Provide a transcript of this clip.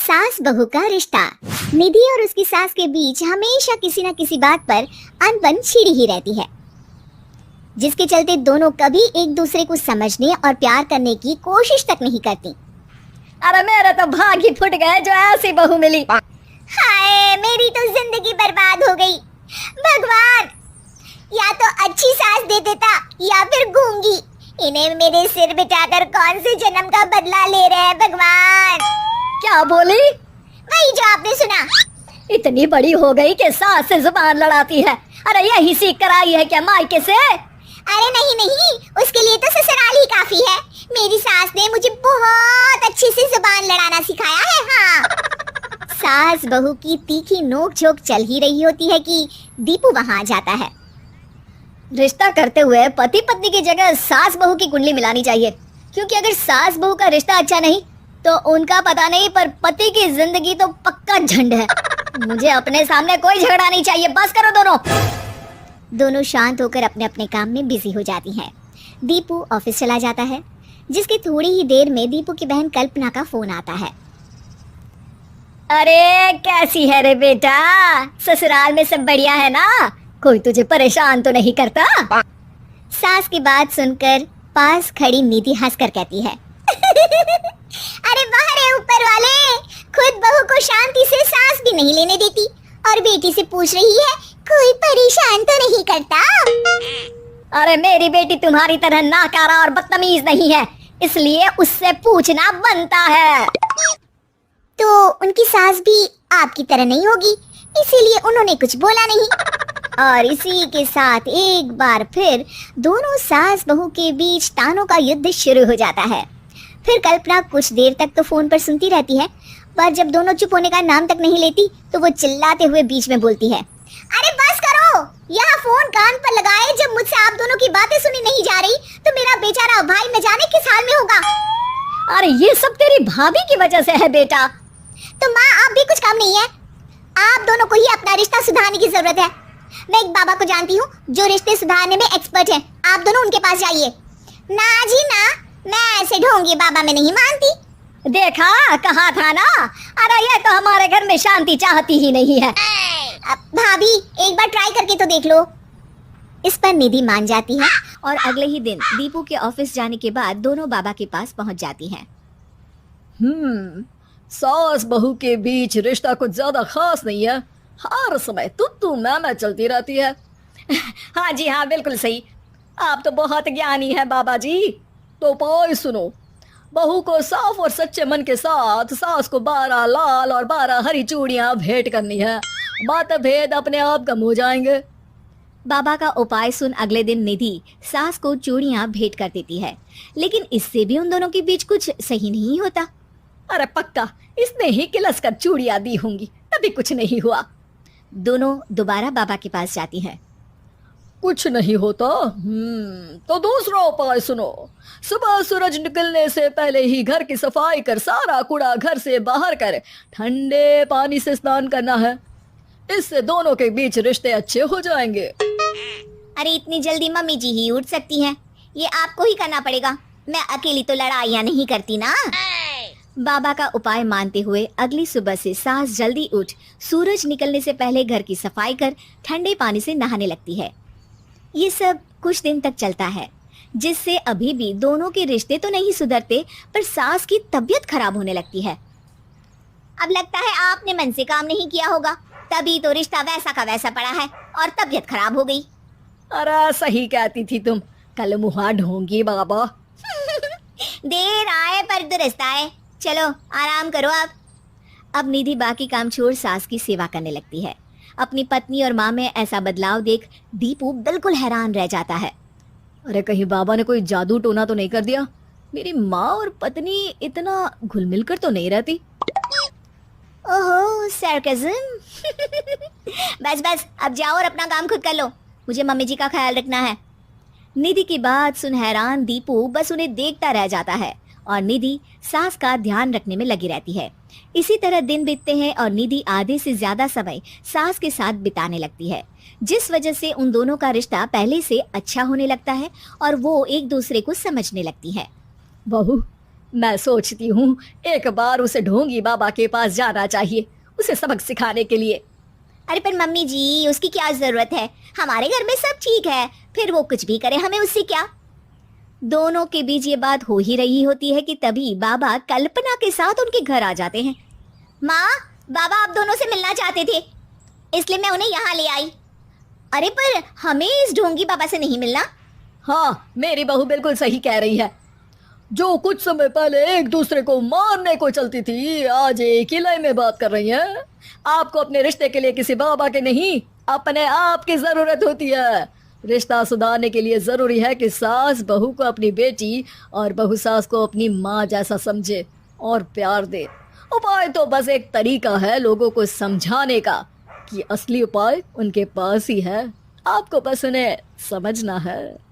सास बहू का रिश्ता। निधि और उसकी सास के बीच हमेशा किसी न किसी बात पर अनबन छिड़ी ही रहती है, जिसके चलते दोनों कभी एक दूसरे को समझने और प्यार करने की कोशिश तक नहीं करती। अरे मेरे तो भाग ही फुट गए जो ऐसी बहू मिली। हाय, मेरी तो जिंदगी बर्बाद हो गई। भगवान, या तो अच्छी सास दे देता या फिर गूंगी। इन्हें मेरे सिर बिठाकर कौन से जन्म का बदला ले रहे हैं भगवान। क्या बोली? वही जो आपने सुना। इतनी बड़ी हो गई कि सास से जुबान लड़ाती है। अरे यही सीख कर आई है क्या मायके से? अरे नहीं नहीं, उसके लिए तो ससुराल ही काफी है। मेरी सास ने मुझे बहुत अच्छे से जुबान लड़ाना सिखाया है। हाँ। सास बहू की तीखी नोक झोंक चल ही रही होती है कि दीपू वहां आ जाता है। रिश्ता करते हुए पति पत्नी की जगह सास बहू की कुंडली मिलानी चाहिए, क्योंकि अगर सास बहू का रिश्ता अच्छा नहीं तो उनका पता नहीं, पर पति की जिंदगी तो पक्का झंड है। मुझे अपने सामने कोई झगड़ा नहीं चाहिए। बस करो दोनों। दोनों शांत होकर अपने अपने काम में बिजी हो जाती हैं। दीपू ऑफिस चला जाता है, जिसकी थोड़ी ही देर में दीपू की बहन कल्पना का फोन आता है। अरे कैसी है रे बेटा? ससुराल में सब बढ़िया है ना? कोई तुझे परेशान तो नहीं करता? सास की बात सुनकर पास खड़ी निधि हंसकर कहती है, अरे वाह रे ऊपर वाले, खुद बहू को शांति से सांस भी नहीं लेने देती और बेटी से पूछ रही है कोई परेशान तो नहीं करता। अरे मेरी बेटी तुम्हारी तरह नाकारा और बदतमीज नहीं है, इसलिए उससे पूछना बनता है। तो उनकी सास भी आपकी तरह नहीं होगी, इसीलिए उन्होंने कुछ बोला नहीं। और इसी के साथ एक बार फिर दोनों सास बहू के बीच तानों का युद्ध शुरू हो जाता है। फिर कल्पना कुछ देर तक तो फोन पर सुनती रहती है, पर जब दोनों चुप होने का नाम तक नहीं लेती तो वो चिल्लाते हुए बीच में बोलती है, अरे बस करो, यहाँ फोन कान पर लगाए जब मुझसे आप दोनों की बातें सुनी नहीं जा रही तो मेरा बेचारा भाई न जाने किस हाल में होगा। अरे ये सब तेरी भाभी की वजह से है बेटा। तो माँ, आप भी कुछ कम नहीं है। आप दोनों को ही अपना रिश्ता सुधारने की जरूरत है। मैं एक बाबा को जानती हूँ जो रिश्ते सुधारने में एक्सपर्ट है, आप दोनों उनके पास जाइए। ना जी ना, मैं ऐसे ढोंगी बाबा में नहीं मानती। देखा, कहा था ना। अरे ये तो हमारे घर में शांति चाहती ही नहीं है। भाभी, एक बार ट्राई करके तो देख लो। इस पर निधि मान जाती है और अगले ही दिन दीपू के ऑफिस जाने के बाद दोनों बाबा के पास पहुंच जाती हैं। सास बहू के बीच रिश्ता कुछ ज्यादा खास नहीं है। हर समय तू मैं चलती रहती है। हाँ जी हाँ, बिल्कुल सही। आप तो बहुत ज्ञानी है बाबा जी। तो पाओ सुनो, बहू को साफ और सच्चे मन के साथ सास को 12 लाल और 12 हरी चूड़ियां भेंट करनी है। मतभेद अपने आप कम हो जाएंगे। बाबा का उपाय सुन अगले दिन निधि सास को चूड़ियां भेंट कर देती है, लेकिन इससे भी उन दोनों के बीच कुछ सही नहीं होता। अरे पक्का इसने ही किलस कर चूड़ियां दी होंगी, तभी कुछ नहीं हुआ। दोनों दोबारा बाबा के पास जाती हैं। कुछ नहीं होता। तो दूसरा उपाय सुनो। सुबह सूरज निकलने से पहले ही घर की सफाई कर सारा कूड़ा घर से बाहर कर ठंडे पानी से स्नान करना है। इससे दोनों के बीच रिश्ते अच्छे हो जाएंगे। अरे इतनी जल्दी मम्मी जी ही उठ सकती हैं? ये आपको ही करना पड़ेगा, मैं अकेली तो लड़ाइयाँ नहीं करती ना। बाबा का उपाय मानते हुए अगली सुबह से सास जल्दी उठ सूरज निकलने से पहले घर की सफाई कर ठंडे पानी से नहाने लगती है। ये सब कुछ दिन तक चलता है, जिससे अभी भी दोनों के रिश्ते तो नहीं सुधरते, पर सास की तबीयत खराब होने लगती है। अब लगता है आपने मन से काम नहीं किया होगा, तभी तो रिश्ता वैसा का वैसा पड़ा है और तबीयत खराब हो गई। अरे सही कहती थी तुम, कल मुहा ढोंगी बाबा। देर आए पर दुरुस्त आए। चलो आराम करो आप। अब निधि बाकी काम छोड़ सास की सेवा करने लगती है। अपनी पत्नी और माँ में ऐसा बदलाव देख दीपू बिल्कुल हैरान रह जाता है। अरे कहीं बाबा ने कोई जादू टोना तो नहीं कर दिया? मेरी माँ और पत्नी इतना घुल मिल कर तो नहीं रहती। ओहो, सरकाज़म। बस बस, अब जाओ और अपना काम खुद कर लो, मुझे मम्मी जी का ख्याल रखना है। निधि की बात सुन हैरान दीपू बस उन्हें देखता रह जाता है और निधि सास का ध्यान रखने में लगी रहती है। इसी तरह दिन बीतते हैं और निधि आधे से ज्यादा समय सास के साथ बिताने लगती है, जिस वजह से उन दोनों का रिश्ता पहले से अच्छा होने लगता है और वो एक दूसरे को समझने लगती है। बहू, मैं सोचती हूँ एक बार उसे ढोंगी बाबा के पास जाना चाहिए, उसे सबक सिखाने के लिए। अरे पर मम्मी जी, उसकी क्या जरूरत है? हमारे घर में सब ठीक है, फिर वो कुछ भी करे, हमें उससे क्या। दोनों के बीच ये बात हो ही रही होती है कि तभी बाबा कल्पना के साथ उनके घर आ जाते हैं। माँ, बाबा आप दोनों से मिलना चाहते थे, इसलिए मैं उन्हें यहाँ ले आई। अरे पर हमें इस ढोंगी बाबा से नहीं मिलना। हाँ, मेरी बहू बिल्कुल सही कह रही है। जो कुछ समय पहले एक दूसरे को मारने को चलती थी, आज एक ही लय में बात कर रही है। आपको अपने रिश्ते के लिए किसी बाबा के नहीं, अपने आप की जरूरत होती है। रिश्ता सुधारने के लिए जरूरी है कि सास बहू को अपनी बेटी और बहू सास को अपनी माँ जैसा समझे और प्यार दे। उपाय तो बस एक तरीका है लोगों को समझाने का कि असली उपाय उनके पास ही है, आपको बस उन्हें समझना है।